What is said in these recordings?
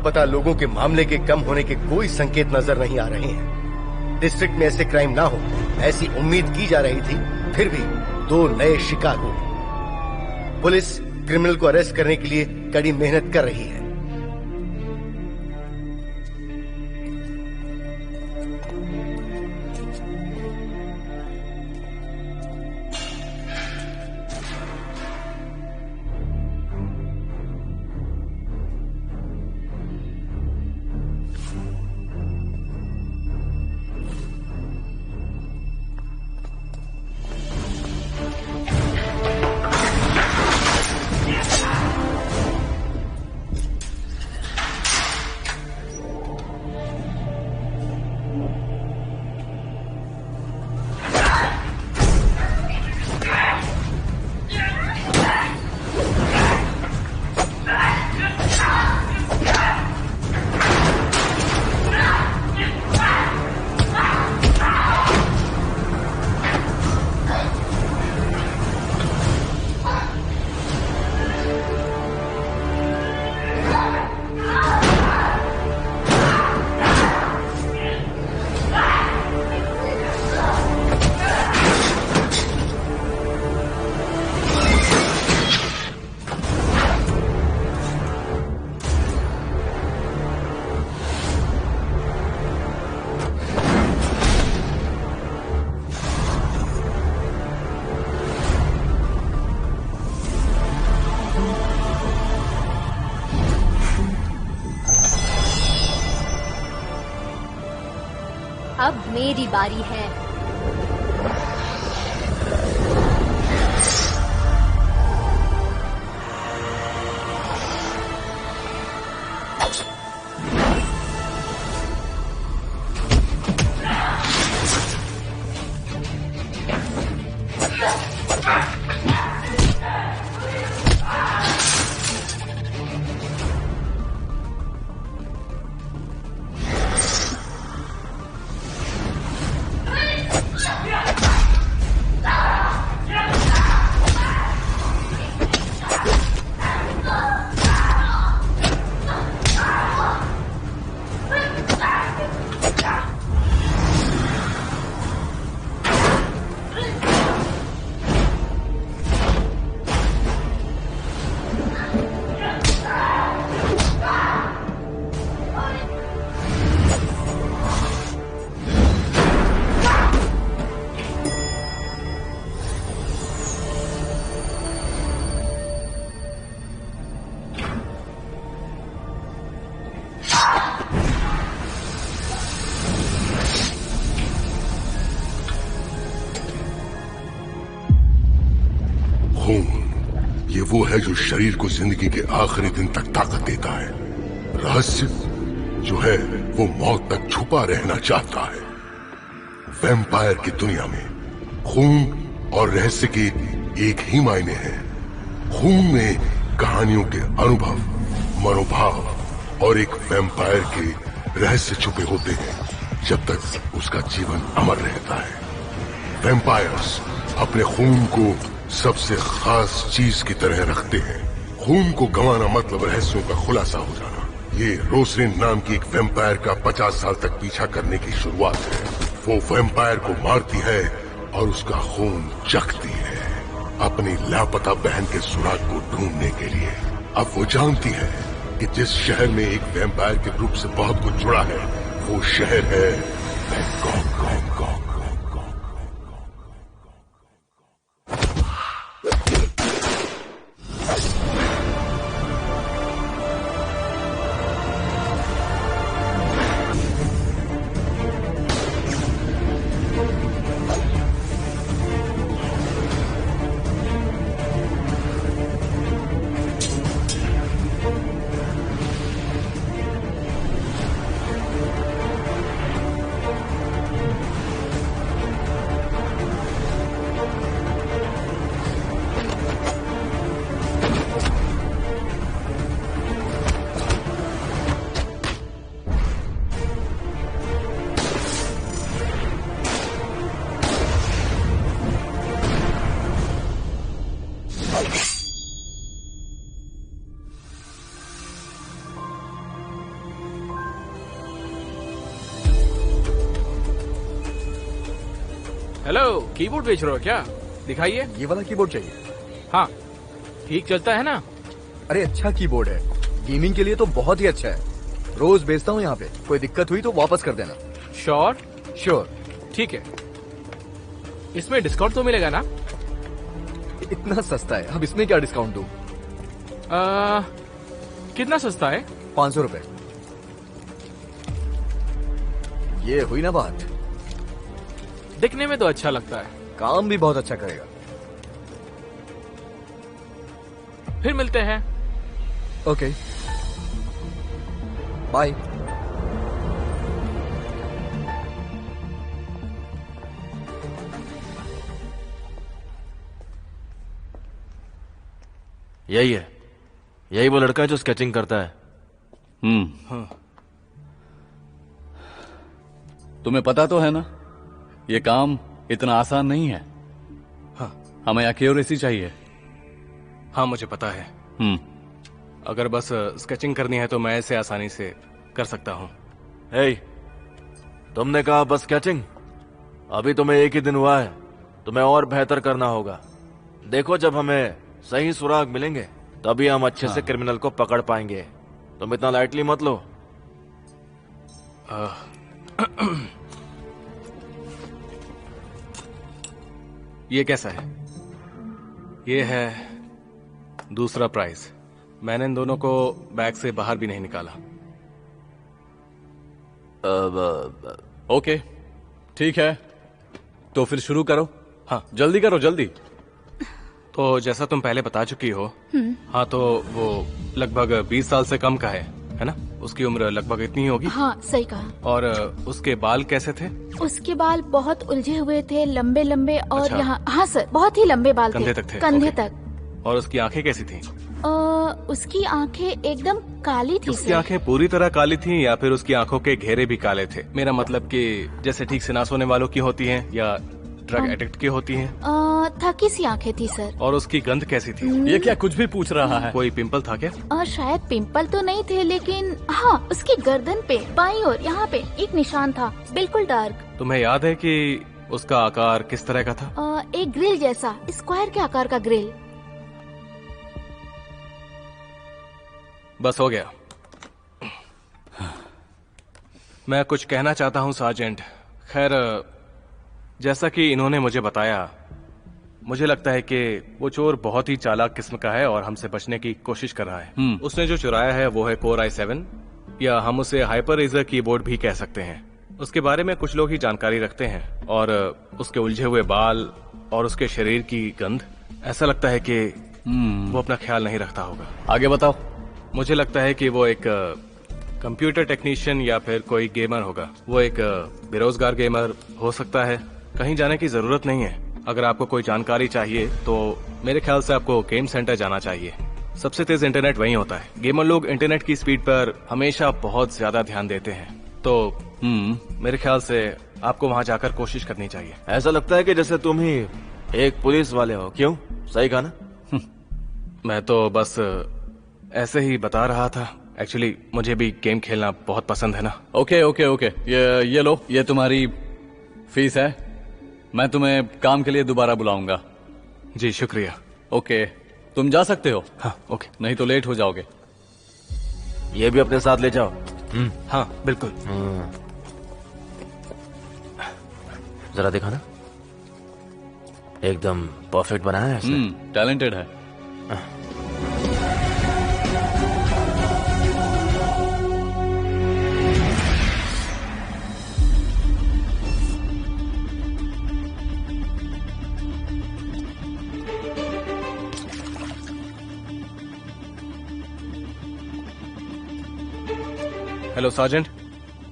लापता लोगों के मामले के कम होने के कोई संकेत नजर नहीं आ रहे हैं। डिस्ट्रिक्ट में ऐसे क्राइम ना हो ऐसी उम्मीद की जा रही थी, फिर भी 2 नए शिकागो। पुलिस क्रिमिनल को अरेस्ट करने के लिए कड़ी मेहनत कर रही है। अब मेरी बारी है। ये वो है जो शरीर को जिंदगी के आखिरी दिन तक ताकत देता है। रहस्य जो है वो मौत तक छुपा रहना चाहता है। वैम्पायर की दुनिया में खून और रहस्य के एक ही मायने हैं। खून में कहानियों के अनुभव, मनोभाव और एक वैम्पायर के रहस्य छुपे होते हैं जब तक उसका जीवन अमर रहता है। वैम्पायर्स अपने खून को सबसे खास चीज की तरह रखते हैं। खून को गंवाना मतलब रहस्यों का खुलासा हो जाना। ये रोसलिन नाम की एक वैम्पायर का 50 साल तक पीछा करने की शुरुआत है। वो वैम्पायर को मारती है और उसका खून चखती है अपनी लापता बहन के सुराग को ढूंढने के लिए। अब वो जानती है कि जिस शहर में एक वैम्पायर के ग्रुप से बहुत कुछ जुड़ा है वो शहर है बैंकॉक। हेलो, कीबोर्ड बेच रहे हो क्या? दिखाइए। ये वाला कीबोर्ड चाहिए? हाँ, ठीक चलता है ना? अरे अच्छा कीबोर्ड है, गेमिंग के लिए तो बहुत ही अच्छा है। रोज बेचता हूँ यहाँ पे, कोई दिक्कत हुई तो वापस कर देना। श्योर? श्योर। ठीक है। इसमें डिस्काउंट तो मिलेगा ना? इतना सस्ता है, अब इसमें क्या डिस्काउंट दूँ? कितना सस्ता है? 500 रुपए। ये हुई ना बात। दिखने में तो अच्छा लगता है, काम भी बहुत अच्छा करेगा। फिर मिलते हैं। Okay, bye. यही है, यही वो लड़का है जो स्केचिंग करता है। हाँ। तुम्हें पता तो है ना, ये काम इतना आसान नहीं है। हाँ। हमें एक्यूरेसी चाहिए। हाँ, मुझे पता है। अगर बस स्केचिंग करनी है तो मैं इसे आसानी से कर सकता हूँ। हे, तुमने कहा बस स्केचिंग? अभी तुम्हें एक ही दिन हुआ है, तुम्हें और बेहतर करना होगा। देखो, जब हमें सही सुराग मिलेंगे तभी हम अच्छे से क्रिमिनल को पकड़ पाएंगे। तुम इतना लाइटली मत लो। ये कैसा है? ये है दूसरा प्राइज। मैंने इन दोनों को बैग से बाहर भी नहीं निकाला। ओके, ठीक है, तो फिर शुरू करो। हाँ, जल्दी करो, जल्दी। तो जैसा तुम पहले बता चुकी हो, हाँ, तो वो लगभग 20 साल से कम का है ना? उसकी उम्र लगभग इतनी ही होगी। हाँ, सही कहा। और उसके बाल कैसे थे? उसके बाल बहुत उलझे हुए थे, लंबे लंबे, और अच्छा। यहाँ, हाँ सर, बहुत ही लंबे बाल कंधे तक थे? कंधे ओके। तक। और उसकी आंखें कैसी थीं? उसकी आंखें एकदम काली थी उसकी सर। आंखें पूरी तरह काली थीं या फिर उसकी आंखों के घेरे भी काले थे? मेरा मतलब कि जैसे ठीक से ना सोने वालों की होती हैं या ड्रग एडिक्ट की होती हैं। थकी सी आंखें थी सर। और उसकी गंध कैसी थी? ये क्या कुछ भी पूछ रहा है? कोई पिंपल था क्या? शायद पिंपल तो नहीं थे, लेकिन हाँ, उसकी गर्दन पे बाईं ओर यहाँ पे एक निशान था, बिल्कुल डार्क। तुम्हें याद है कि उसका आकार किस तरह का था? एक ग्रिल जैसा, स्क्वायर के आकार का ग्रिल। बस हो गया। मैं कुछ कहना चाहता हूँ सार्जेंट। खैर, जैसा कि इन्होंने मुझे बताया, मुझे लगता है कि वो चोर बहुत ही चालाक किस्म का है और हमसे बचने की कोशिश कर रहा है। उसने जो चुराया है वो है कोर i7, या हम उसे हाइपररेजर कीबोर्ड भी कह सकते हैं। उसके बारे में कुछ लोग ही जानकारी रखते हैं, और उसके उलझे हुए बाल और उसके शरीर की गंध, ऐसा लगता है कि वो अपना ख्याल नहीं रखता होगा। आगे बताओ। मुझे लगता है कि वो एक कंप्यूटर टेक्नीशियन या फिर कोई गेमर होगा। वो एक बेरोजगार गेमर हो सकता है। कहीं जाने की जरूरत नहीं है। अगर आपको कोई जानकारी चाहिए तो मेरे ख्याल से आपको गेम सेंटर जाना चाहिए। सबसे तेज इंटरनेट वहीं होता है। गेमर लोग इंटरनेट की स्पीड पर हमेशा बहुत ज्यादा ध्यान देते हैं, तो मेरे ख्याल से आपको वहां जाकर कोशिश करनी चाहिए। ऐसा लगता है कि जैसे तुम ही एक पुलिस वाले हो। क्यों? सही कहा ना? मैं तो बस ऐसे ही बता रहा था। एक्चुअली मुझे भी गेम खेलना बहुत पसंद है ना। ओके ओके ओके, ये लो, ये तुम्हारी फीस है। मैं तुम्हें काम के लिए दोबारा बुलाऊंगा। जी शुक्रिया। ओके, तुम जा सकते हो। हाँ ओके। नहीं तो लेट हो जाओगे। ये भी अपने साथ ले जाओ। हाँ बिल्कुल। जरा दिखाना। एकदम परफेक्ट बनाया है इसने। टैलेंटेड है। हेलो सार्जेंट,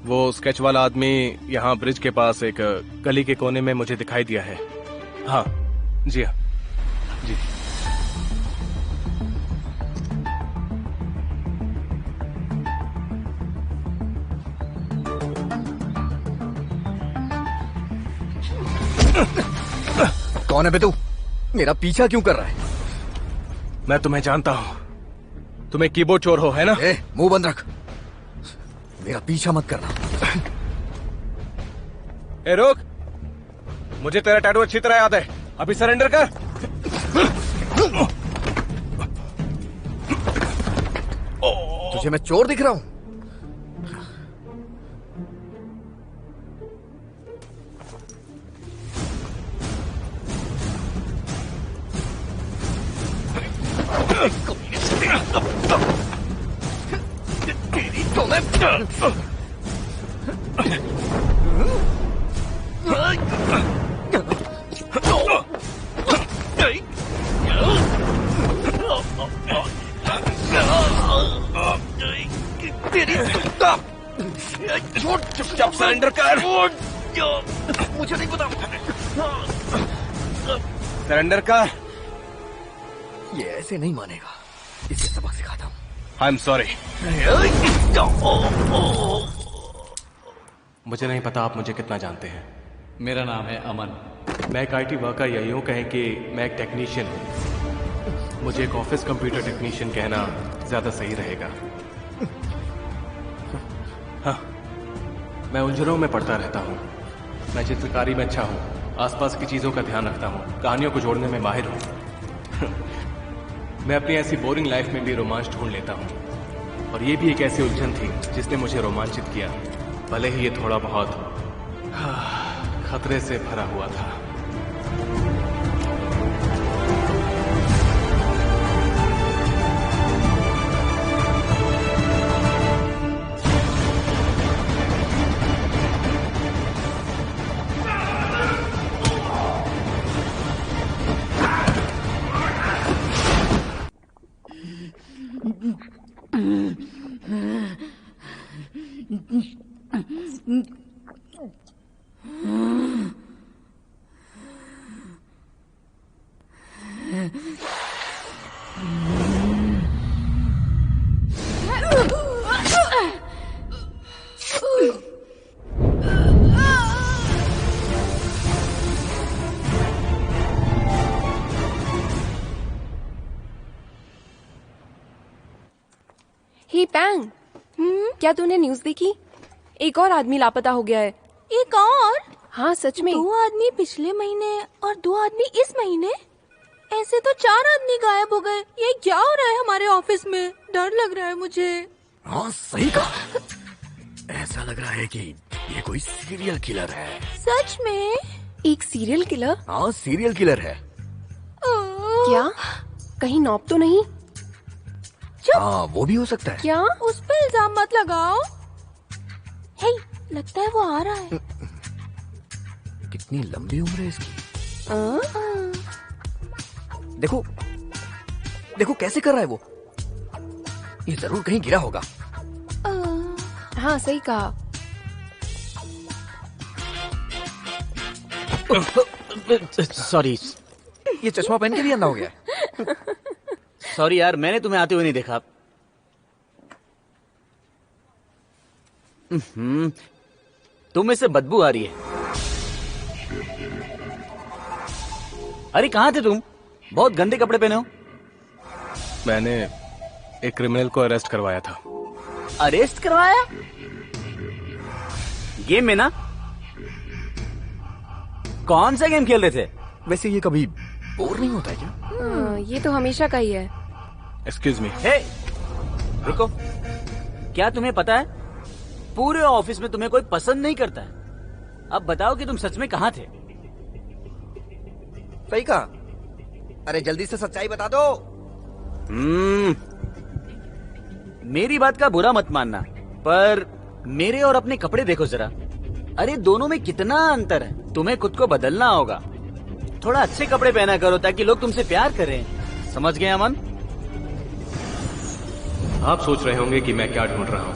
वो स्केच वाला आदमी यहाँ ब्रिज के पास एक गली के कोने में मुझे दिखाई दिया है। हाँ जी, हाँ जी। कौन है बे तू? मेरा पीछा क्यों कर रहा है? मैं तुम्हें जानता हूँ। तुम्हें कीबोर्ड चोर हो, है ना? मुंह बंद रख। मेरा पीछा मत करना। ए रोक। मुझे तेरा टैटू अच्छी तरह याद है। अभी सरेंडर कर। तुझे मैं चोर दिख रहा हूँ? चुपचाप सरेंडर कर। मुझे नहीं पता। सरेंडर कर। ये ऐसे नहीं मानेगा, इसे सबक सिखाता हूँ। I am sorry. मुझे नहीं पता आप मुझे कितना जानते हैं। मेरा नाम है अमन। मैं एक IT वर्कर, या यूं कहें कि मैं एक टेक्नीशियन हूं। मुझे एक ऑफिस कंप्यूटर टेक्नीशियन कहना ज्यादा सही रहेगा। हाँ, मैं उलझनों में पड़ता रहता हूँ। मैं चित्रकारी में अच्छा हूँ, आसपास की चीजों का ध्यान रखता हूँ, कहानियों को जोड़ने में माहिर हूँ। मैं अपनी ऐसी बोरिंग लाइफ में भी रोमांच ढूंढ लेता हूँ, और ये भी एक ऐसी उलझन थी जिसने मुझे रोमांचित किया, भले ही ये थोड़ा बहुत खतरे से भरा हुआ था। हे पैंग, क्या तूने न्यूज़ देखी? एक और आदमी लापता हो गया है। एक और? हाँ सच में। 2 आदमी पिछले महीने और 2 आदमी इस महीने? ऐसे तो 4 आदमी गायब हो गए। ये क्या हो रहा है हमारे ऑफिस में? डर लग रहा है मुझे। हाँ सही कहा। ऐसा लग रहा है कि ये कोई सीरियल किलर है। सच में? एक सीरियल किलर? हाँ सीरियल किलर है। क्या? कहीं नॉब तो नहीं? हाँ वो भी हो सकता है। क्या? उस पर इल्जाम मत लगाओ। हे, लगता है वो आ रहा है। कितनी लंबी उम्र है इसकी। देखो देखो कैसे कर रहा है वो। ये जरूर कहीं गिरा होगा। हाँ सही कहा। सॉरी। ये चश्मा पहन के भी अंधा हो गया है। सॉरी यार, मैंने तुम्हें आते हुए नहीं देखा। तुम में से बदबू आ रही है। अरे कहाँ थे तुम? बहुत गंदे कपड़े पहने हो। मैंने एक क्रिमिनल को अरेस्ट करवाया था। अरेस्ट करवाया? गेम में ना? कौन सा गेम खेल रहे थे? वैसे ये कभी बोर नहीं होता है क्या? ये तो हमेशा का ही है। Excuse me. हे, रुको। क्या तुम्हें पता है पूरे ऑफिस में तुम्हें कोई पसंद नहीं करता है? अब बताओ कि तुम सच में कहाँ थे? सही कहा। अरे जल्दी से सच्चाई बता दो। मेरी बात का बुरा मत मानना, पर मेरे और अपने कपड़े देखो जरा। अरे दोनों में कितना अंतर है। तुम्हें खुद को बदलना होगा। थोड़ा अच्छे कपड़े पहना करो ताकि लोग तुमसे प्यार करें। समझ गए अमन? आप सोच रहे होंगे कि मैं क्या ढूंढ रहा हूं।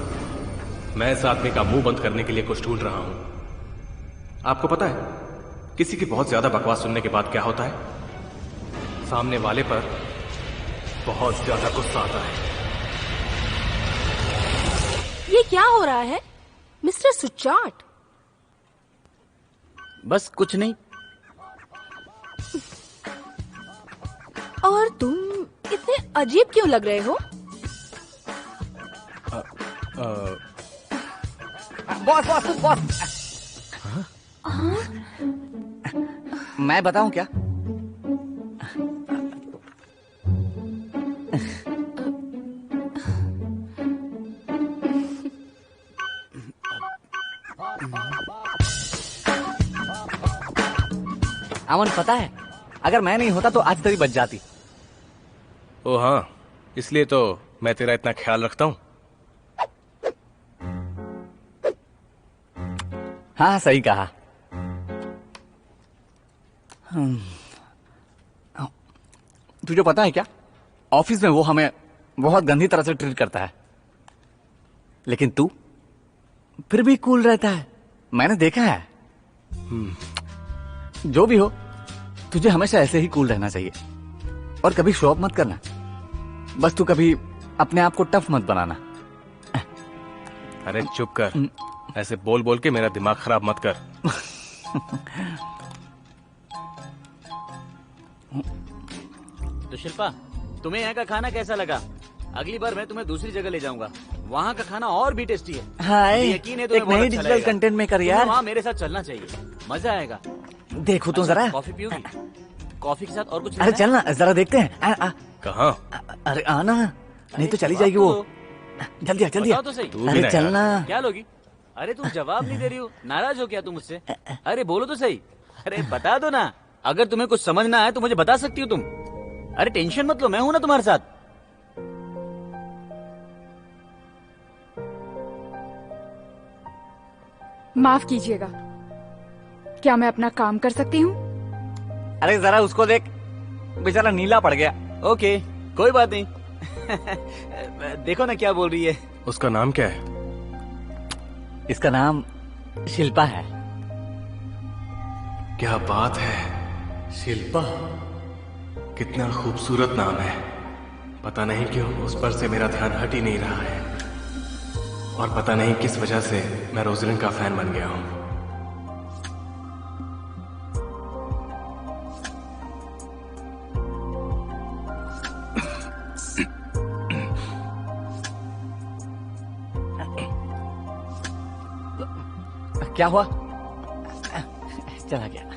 मैं इस आदमी का मुंह बंद करने के लिए कुछ ढूंढ रहा हूं। आपको पता है किसी की बहुत ज्यादा बकवास सुनने के बाद क्या होता है? सामने वाले पर बहुत ज्यादा गुस्सा आता है। ये क्या हो रहा है मिस्टर सुचाट? बस कुछ नहीं। और तुम इतने अजीब क्यों लग रहे हो? Boss boss boss. मैं बताऊं क्या? अमन, पता है अगर मैं नहीं होता तो आज तेरी बच जाती। ओ हाँ, इसलिए तो मैं तेरा इतना ख्याल रखता हूँ। हाँ, सही कहा। तुझे पता है क्या, ऑफिस में वो हमें बहुत गंदी तरह से ट्रीट करता है, लेकिन तू फिर भी कूल रहता है। मैंने देखा है। जो भी हो, तुझे हमेशा ऐसे ही कूल रहना चाहिए और कभी शो ऑफ मत करना। बस तू कभी अपने आप को टफ मत बनाना। अरे चुप कर, ऐसे बोल बोल के मेरा दिमाग खराब मत कर। तो शिल्पा, तुम्हें यहाँ का खाना कैसा लगा? अगली बार मैं तुम्हें दूसरी जगह ले जाऊंगा, वहाँ का खाना और भी टेस्टी है। हाय, यकीन है एक नई डिजिटल कंटेंट मेकर यार। वहाँ मेरे साथ चलना चाहिए, मजा आएगा। देखो तो जरा। कॉफी पियोगी? कॉफी के साथ और कुछ? अरे चलना, जरा देखते हैं। कहाँ? अरे आना, नहीं तो चली जाएगी वो। जल्दी आ, जल्दी आ। तो सही। अरे चलना। क्या लोगी? अरे तुम जवाब नहीं दे रही हो, नाराज हो क्या तुम मुझसे? अरे बोलो तो सही। अरे बता दो ना, अगर तुम्हें कुछ समझना है तो मुझे बता सकती हो तुम। अरे टेंशन मत लो, मैं हूं ना तुम्हारे साथ। माफ कीजिएगा, क्या मैं अपना काम कर सकती हूँ? अरे जरा उसको देख, बेचारा नीला पड़ गया। ओके, कोई बात नहीं। देखो ना क्या बोल रही है। उसका नाम क्या है? इसका नाम शिल्पा है। क्या बात है, शिल्पा कितना खूबसूरत नाम है। पता नहीं क्यों उस पर से मेरा ध्यान हट ही नहीं रहा है, और पता नहीं किस वजह से मैं रोजलिन का फैन बन गया हूं। क्या हुआ? चला गया।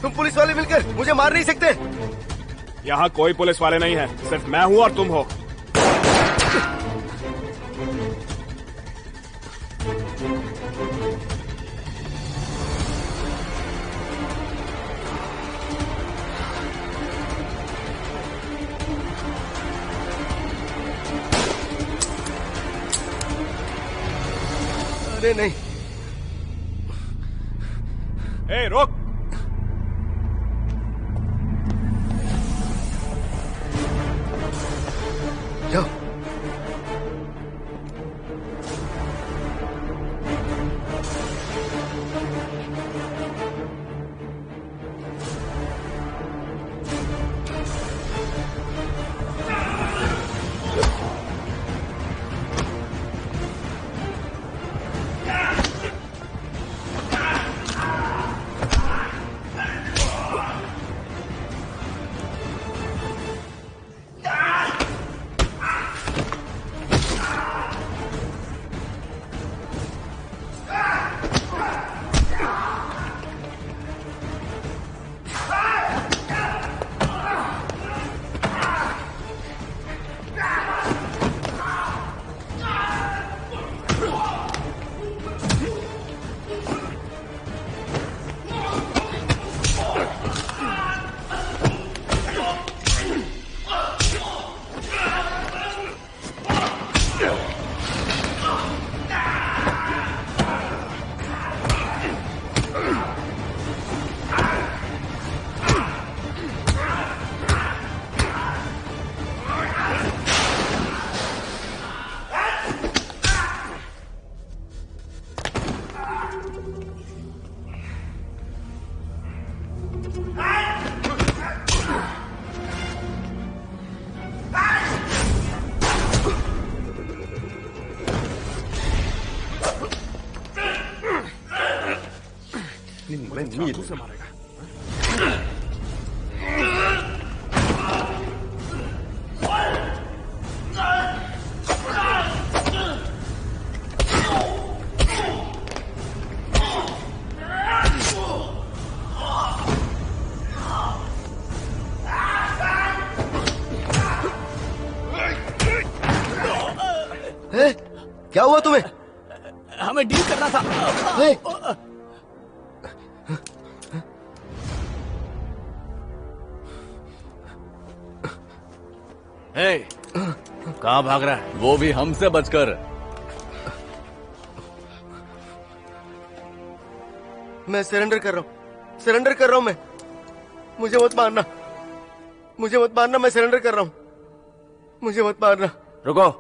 तुम पुलिस वाले मिलकर मुझे मार नहीं सकते। यहाँ कोई पुलिस वाले नहीं है, सिर्फ मैं हूँ और तुम हो। अरे नहीं। ए, रोक। जाओ। से मारेगा? क्या हुआ तुम्हें? हमें डील करना था। कहाँ भाग रहा है? वो भी हमसे बचकर। मैं सरेंडर कर रहा हूँ, सरेंडर कर रहा हूँ मैं। मुझे मत मारना, मुझे मत मारना, मैं सरेंडर कर रहा हूँ, मुझे मत मारना। रुको,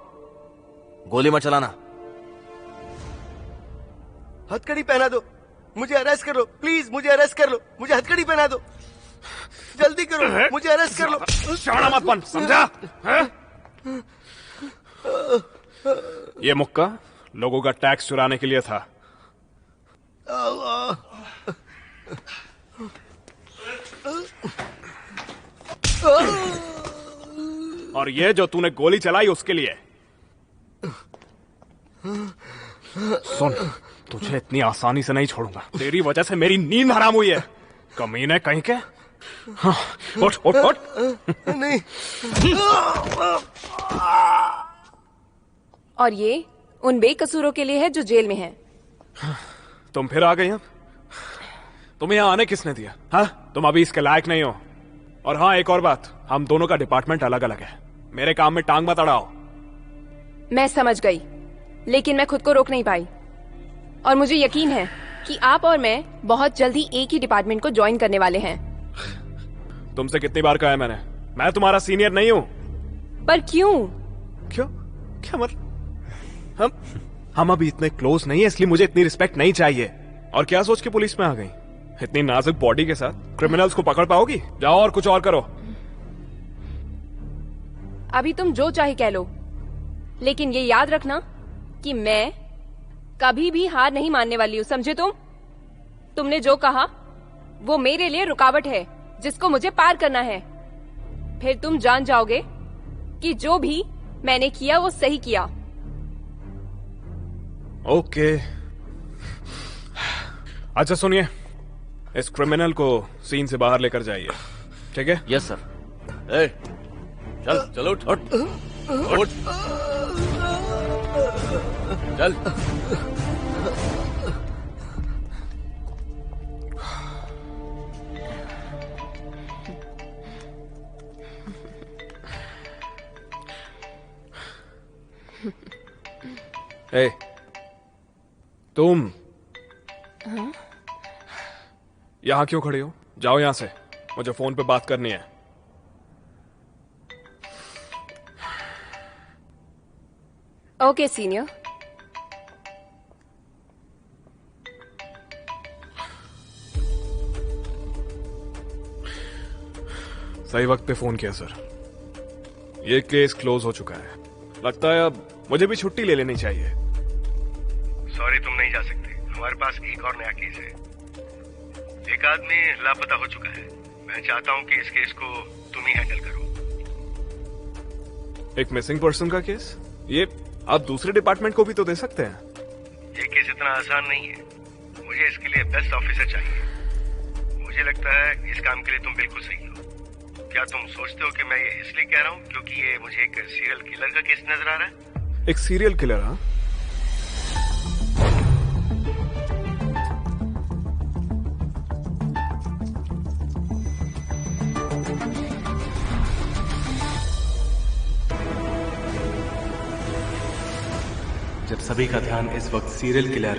गोली मत चलाना। हथकड़ी पहना दो, मुझे अरेस्ट कर लो प्लीज, मुझे अरेस्ट कर लो, मुझे हथकड़ी पहना दो, जल्दी करो, मुझे अरेस्ट कर लो। शाना मत बन, समझा? ये मुक्का लोगों का टैक्स चुराने के लिए था। और ये जो तूने गोली चलाई उसके लिए। सुन, तुझे इतनी आसानी से नहीं छोड़ूंगा। तेरी वजह से मेरी नींद हराम हुई है, कमीने कहीं के। हाँ, उठ उठ उठ। नहीं। और ये उन बेकसूरों के लिए है जो जेल में हैं। तुम फिर आ गई अब? तुम्हें यहाँ आने किसने दिया? हाँ, तुम अभी इसके लायक नहीं हो। और हाँ, एक और बात, हम दोनों का डिपार्टमेंट अलग अलग है। मेरे काम में टांग मत अड़ाओ। मैं समझ गई, लेकिन मैं खुद को रोक नहीं पाई। और मुझे यकीन है कि आप और मैं बहुत जल्दी एक ही डिपार्टमेंट को ज्वाइन करने वाले हैं। तुमसे कितनी बार कहा है मैंने, मैं तुम्हारा सीनियर नहीं हूँ। पर क्यों? क्यों? क्या मतलब? हम अभी इतने क्लोज नहीं है, इसलिए मुझे इतनी रिस्पेक्ट नहीं चाहिए। और क्या सोच के पुलिस में आ गई? इतनी नाजुक बॉडी के साथ क्रिमिनल्स को पकड़ पाओगी? जाओ और कुछ और करो। अभी तुम जो चाहे कह लो, लेकिन ये याद रखना कि मैं कभी भी हार नहीं मानने वाली हूँ, समझे तुम? तुमने जो कहा वो मेरे लिए रुकावट है जिसको मुझे पार करना है। फिर तुम जान जाओगे कि जो भी मैंने किया वो सही किया। ओके। अच्छा सुनिए, इस क्रिमिनल को सीन से बाहर लेकर जाइए, ठीक है? Yes sir. चल चलो, उठ उठ उठ, चल। ए, तुम यहां क्यों खड़े हो? जाओ यहां से, मुझे फोन पे बात करनी है। Okay senior. सही वक्त पे फोन किया सर। ये केस क्लोज हो चुका है। लगता है अब मुझे भी छुट्टी ले लेनी चाहिए। सॉरी, तुम नहीं जा सकते, हमारे पास एक और नया केस है। एक आदमी लापता हो चुका है। मैं चाहता हूँ कि इस केस को तुम ही हैंडल करो। एक मिसिंग पर्सन का केस? ये आप दूसरे डिपार्टमेंट को भी तो दे सकते हैं। ये केस इतना आसान नहीं है, मुझे इसके लिए बेस्ट ऑफिसर चाहिए। मुझे लगता है इस काम के लिए तुम बिल्कुल सही हो। क्या तुम सोचते हो कि मैं ये इसलिए कह रहा हूँ क्योंकि ये मुझे एक सीरियल किलर का केस नजर आ रहा है? एक सीरियल किलर? हाँ, जब सभी का ध्यान इस वक्त सीरियल किलर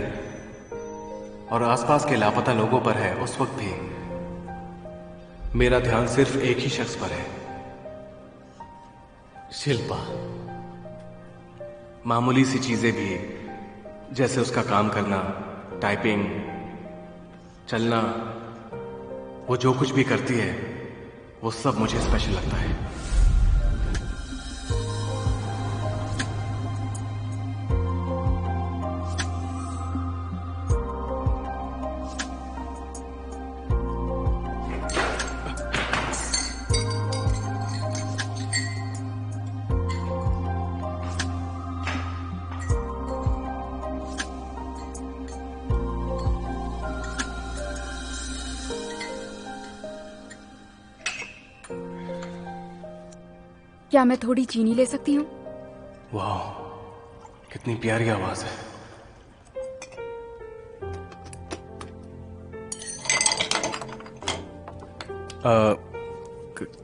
और आसपास के लापता लोगों पर है, उस वक्त भी मेरा ध्यान सिर्फ एक ही शख्स पर है, शिल्पा। मामूली सी चीजें भी, जैसे उसका काम करना, टाइपिंग, चलना, वो जो कुछ भी करती है वो सब मुझे स्पेशल लगता है। क्या मैं थोड़ी चीनी ले सकती हूँ? वाह, कितनी प्यारी आवाज है।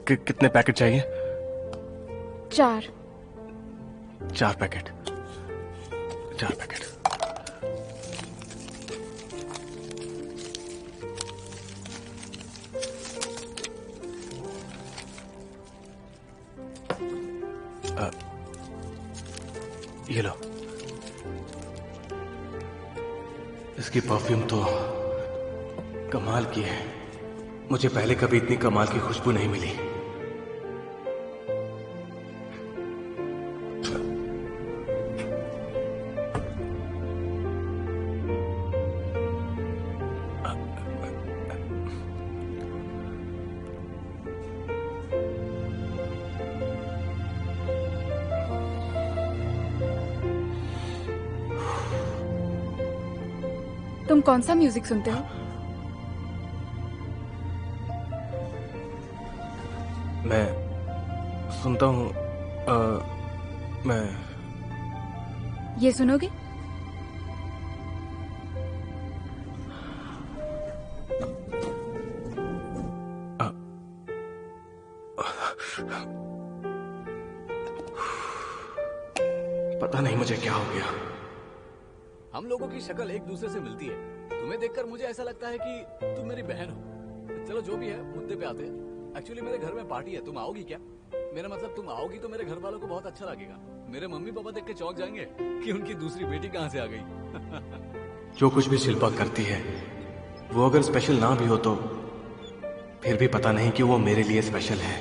कितने पैकेट चाहिए? 4 पैकेट। 4 पैकेट। ये लो। इसकी परफ्यूम तो कमाल की है। मुझे पहले कभी इतनी कमाल की खुशबू नहीं मिली। तुम कौन सा म्यूजिक सुनते हो? मैं सुनता हूँ। मैं ये सुनोगे? पता नहीं मुझे क्या हो गया। हम लोगों की शक्ल एक दूसरे से मिलती है। तुम्हें देखकर मुझे ऐसा लगता है कि तुम मेरी बहन हो। चलो जो भी है, मुद्दे पे आते हैं। एक्चुअली मेरे घर में पार्टी है, तुम आओगी क्या? मेरा मतलब तुम आओगी तो मेरे घर वालों को बहुत अच्छा लगेगा। मेरे मम्मी पापा देख के चौंक जाएंगे कि उनकी दूसरी बेटी कहाँ से आ गई। जो कुछ भी शिल्पा करती है वो अगर स्पेशल ना भी हो तो फिर भी पता नहीं कि वो मेरे लिए स्पेशल है।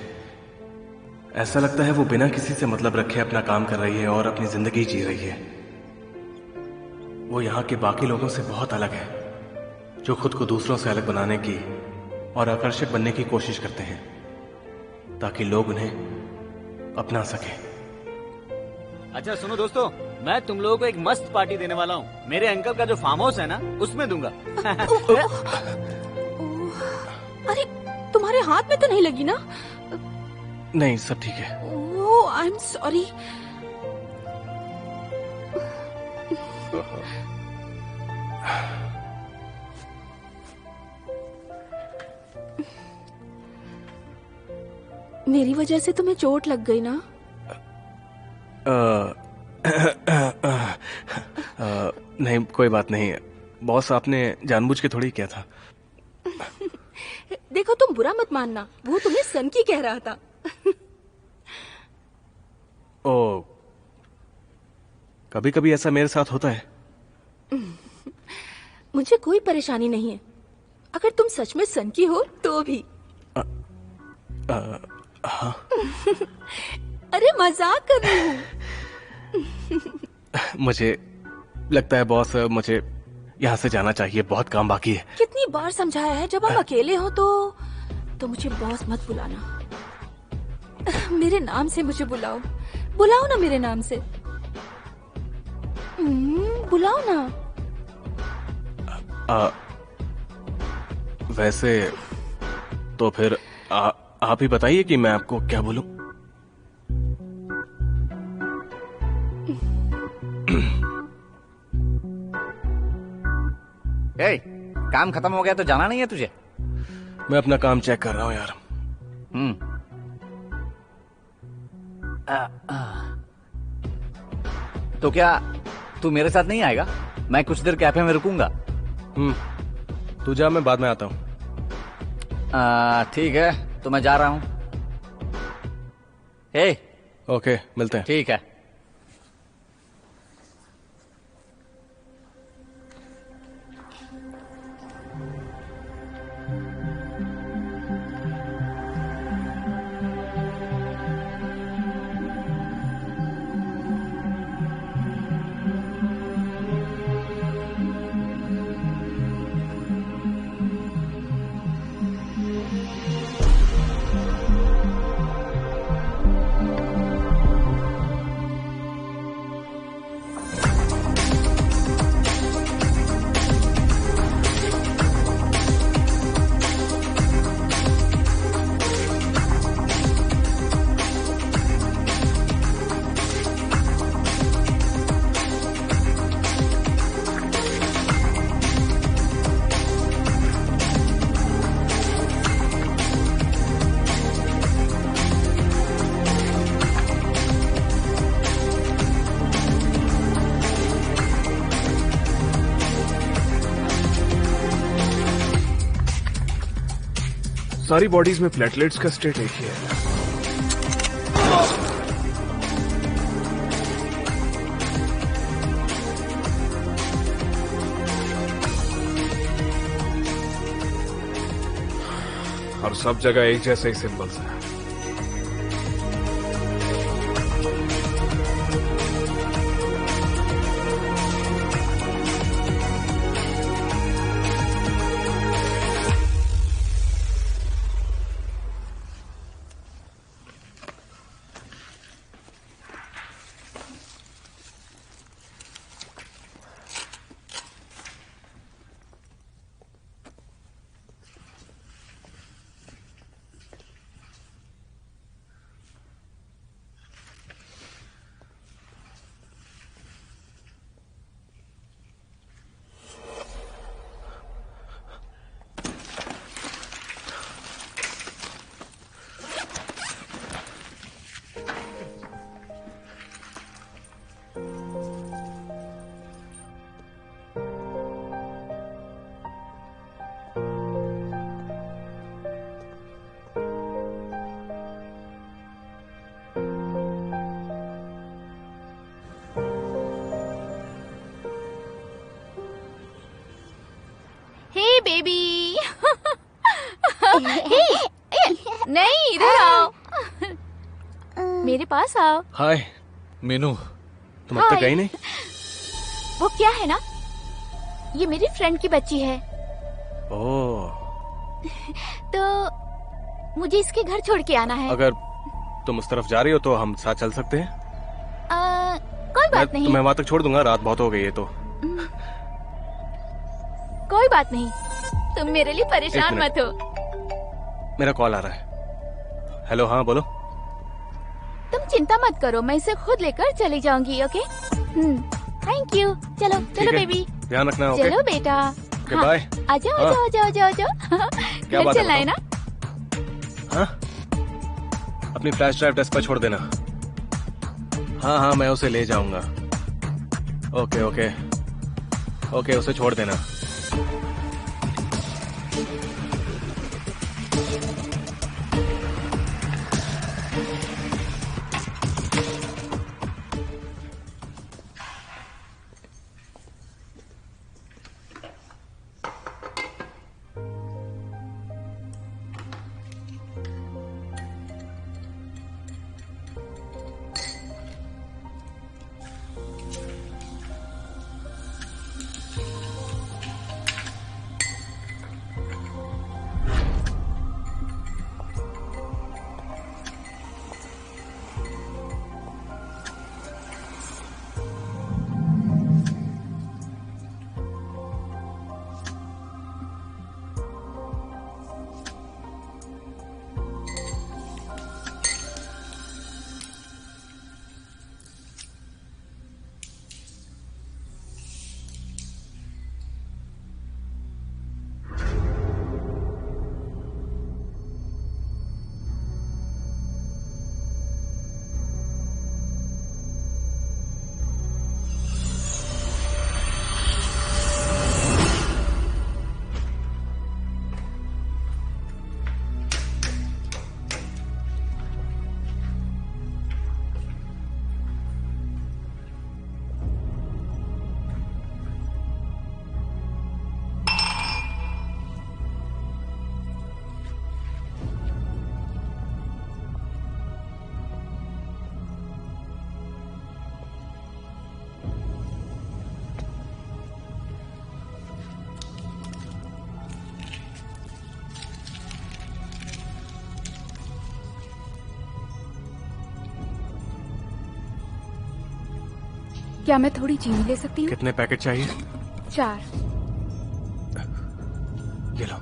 ऐसा लगता है वो बिना किसी से मतलब रखे अपना काम कर रही है और अपनी जिंदगी जी रही है। वो यहाँ के बाकी लोगों से बहुत अलग है, जो खुद को दूसरों से अलग बनाने की और आकर्षक बनने की कोशिश करते हैं ताकि लोग उन्हें अपना सके। अच्छा सुनो दोस्तों, मैं तुम लोगों को एक मस्त पार्टी देने वाला हूँ। मेरे अंकल का जो फार्म हाउस है ना, उसमें दूंगा। अरे तुम्हारे हाथ में तो नहीं लगी ना? नहीं, सब ठीक है। ओह, आई एम सॉरी। मेरी वजह से तुम्हें चोट लग गई ना? नहीं, कोई बात नहीं बॉस, आपने जानबूझ के थोड़ी किया था। देखो तुम बुरा मत मानना, वो तुम्हें सन की कह रहा था। ओ, कभी कभी ऐसा मेरे साथ होता है। मुझे कोई परेशानी नहीं है, अगर तुम सच में सन की हो तो भी। हाँ। अरे मजाक कर रही हूँ। मुझे लगता है बॉस, मुझे यहाँ से जाना चाहिए, बहुत काम बाकी है। कितनी बार समझाया है, जब हम अकेले हो तो मुझे बॉस मत बुलाना। मेरे नाम से मुझे बुलाओ, बुलाओ ना मेरे नाम से। बुलाओ ना। वैसे तो फिर आप ही बताइए कि मैं आपको क्या बोलूं। काम खत्म हो गया तो जाना नहीं है तुझे? मैं अपना काम चेक कर रहा हूं यार। तो क्या तू मेरे साथ नहीं आएगा? मैं कुछ देर कैफे में रुकूंगा। तू जा, मैं बाद में आता हूं। ठीक है, तो मैं जा रहा हूं। ओके, मिलते हैं। ठीक है। सारी बॉडीज में प्लेटलेट्स का स्टेट एक ही है। और सब जगह एक जैसे ही सिंबल्स हैं। बेबी नहीं, इधर आओ, मेरे पास आओ। हाय मीनू, तुम अब तक गई नहीं? वो क्या है ना, ये मेरी फ्रेंड की बच्ची है। ओह, तो मुझे इसके घर छोड़ के आना है। अगर तुम उस तरफ जा रही हो तो हम साथ चल सकते हैं। कोई बात नहीं, तुम्हें वहां तक छोड़ दूंगा, रात बहुत हो गई है तो। कोई बात नहीं, तुम मेरे लिए परेशान मत हो। मेरा कॉल आ रहा है। हेलो, हाँ बोलो। तुम चिंता मत करो, मैं इसे खुद लेकर चली जाऊंगी। Okay, thank you. चलो चलो बेबी, ध्यान रखना। ओके चलो बेटा, बाय। आ जाओ आ जाओ आ जाओ आ जाओ आ जाओ। क्या बात चलना है ना? हाँ, अपनी फ्लैश ड्राइव डेस्क पर छोड़ देना। हाँ हाँ, मैं उसे ले जाऊंगा। ओके ओके ओके, उसे छोड़ देना। क्या मैं थोड़ी चीनी ले सकती हूँ? कितने पैकेट चाहिए? 4। ये लो।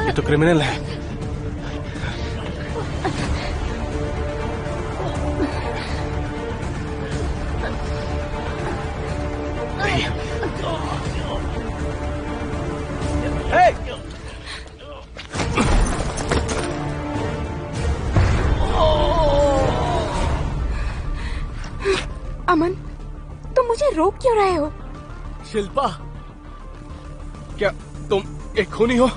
ये तो क्रिमिनल है। अमन, तुम मुझे रोक क्यों रहे हो? शिल्पा, क्या तुम एक खूनी हो?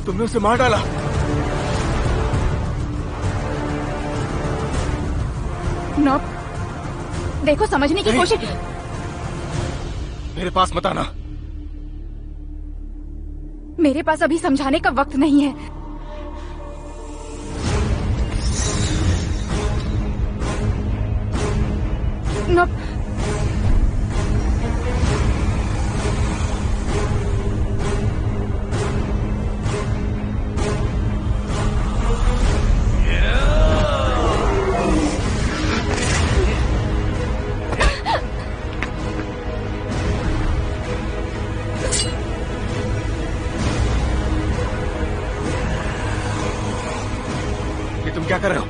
तुमने उसे मार डाला। नॉप, देखो समझने की कोशिश। मेरे पास मत आना। मेरे पास अभी समझाने का वक्त नहीं है। नॉप, क्या कर रहे हो?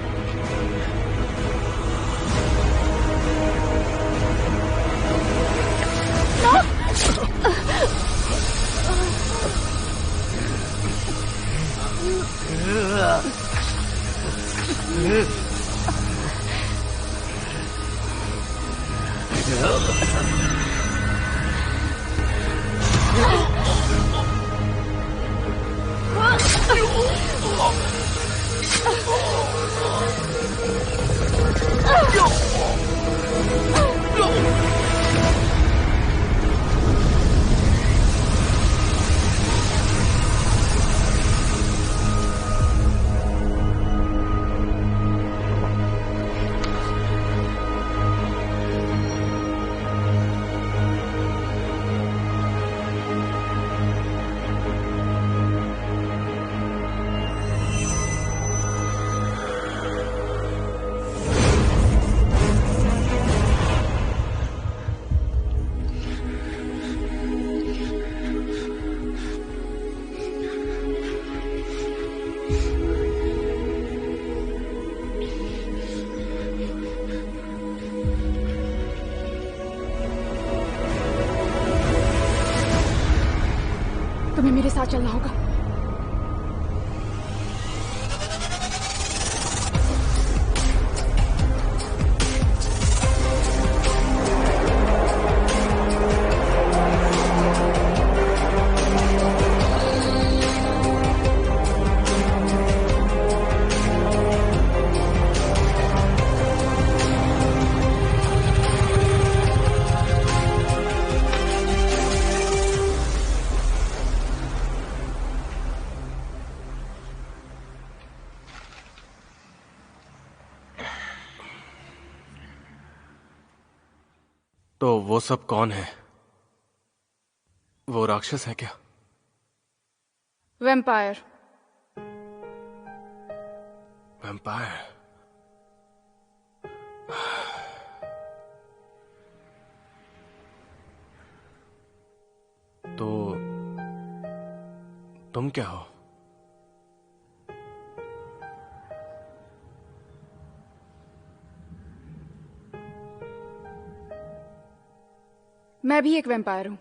तुम्हें मेरे साथ चलना होगा। तो वो सब कौन है? वो राक्षस है क्या? वैम्पायर। वैम्पायर? तो तुम क्या हो? मैं भी एक वैम्पायर हूं।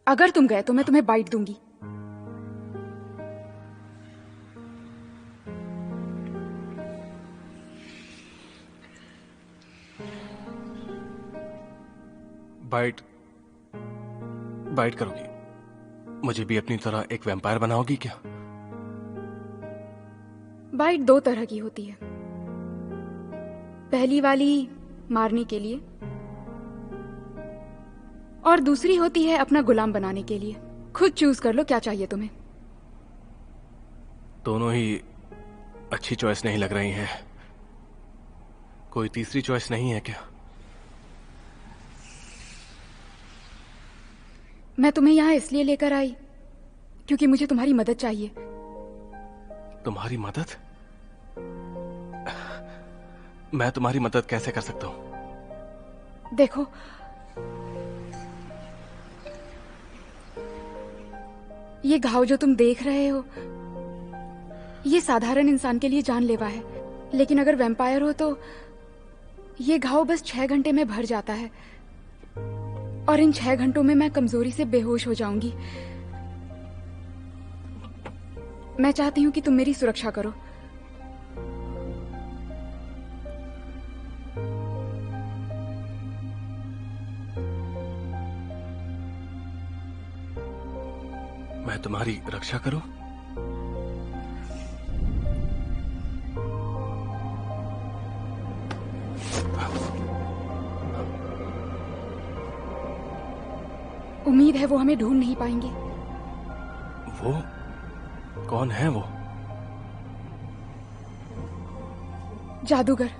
अगर तुम गए तो मैं तुम्हें बाइट दूंगी। बाइट करोगी? मुझे भी अपनी तरह एक वैम्पायर बनाओगी क्या? बाइट दो तरह की होती है। पहली वाली मारने के लिए और दूसरी होती है अपना गुलाम बनाने के लिए। खुद चूज कर लो क्या चाहिए तुम्हें। दोनों ही अच्छी चॉइस नहीं लग रही हैं। कोई तीसरी चॉइस नहीं है क्या? मैं तुम्हें यहाँ इसलिए लेकर आई क्योंकि मुझे तुम्हारी मदद चाहिए। तुम्हारी मदद? मैं तुम्हारी मदद कैसे कर सकता हूँ? देखो, ये घाव जो तुम देख रहे हो, ये साधारण इंसान के लिए जानलेवा है, लेकिन अगर वैम्पायर हो तो ये घाव बस 6 घंटे में भर जाता है और इन 6 घंटों में मैं कमजोरी से बेहोश हो जाऊंगी। मैं चाहती हूँ कि तुम मेरी सुरक्षा करो। मैं तुम्हारी रक्षा करूं? उम्मीद है वो हमें ढूंढ नहीं पाएंगे। वो कौन है? वो जादूगर।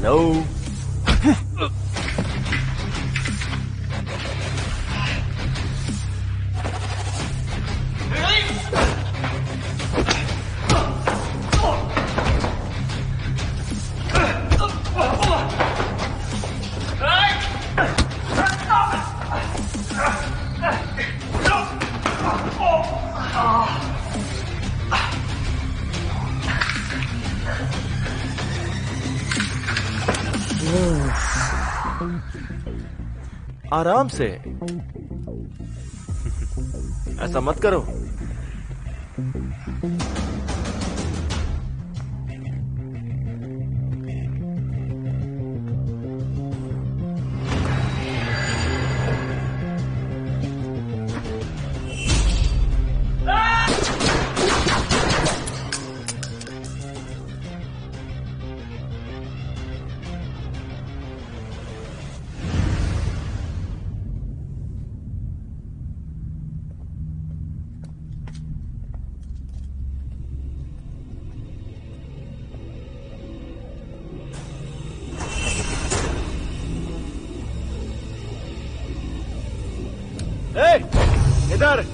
Hello? आराम से। ऐसा मत करो। इधर।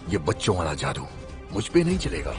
ये बच्चों वाला जादू मुझ पे नहीं चलेगा।